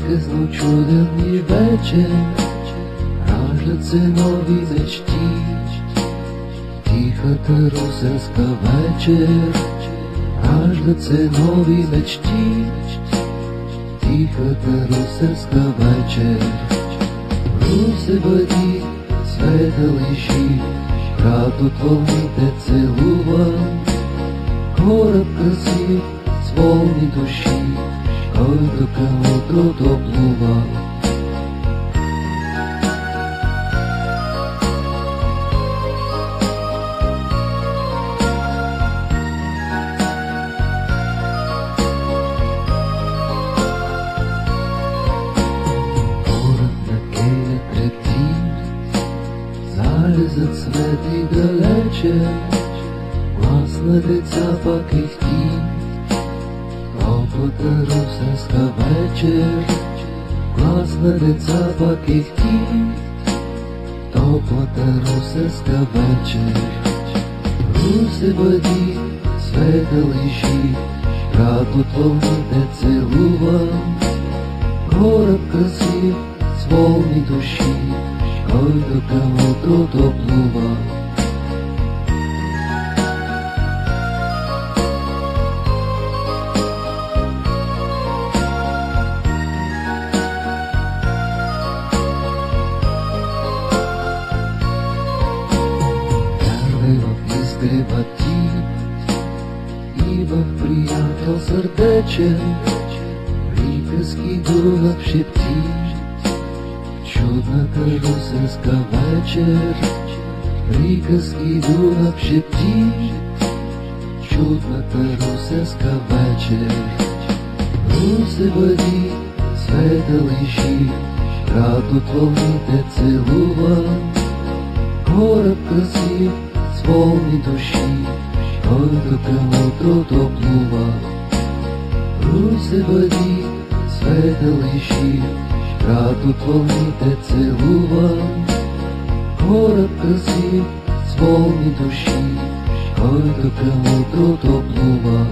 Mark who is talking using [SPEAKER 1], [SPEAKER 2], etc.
[SPEAKER 1] късно чуден и вечер раждат се нови мечти. Тихата русенска вечер раждат се нови мечти. Тихата русенска вечер. Русе бъди светъл и жив, град от вълните целува, кораб красив с волни души, който към утрото плува. Залезът свети далече, глас на деца пак ихти. Топлата русенска вечер, глас на деца пак ихти. Топлата русенска вечер. Русе бъди светъл и жив, град от вълните целува, кораб красив с волни души, който към утрото плува. Вярвай в изгреба ти и в приятел сърдечен, приказки Дунав шепти. Чудната русенска вечер, приказки Дунав шепти. Чудната русенска вечер. Русе бъди светъл и жив, град от вълните целува, кораб красив с волни души, който към утрото плува. Русе бъди светъл и жив, град от вълните целува, кораб красив с волни души, който към утрото плува.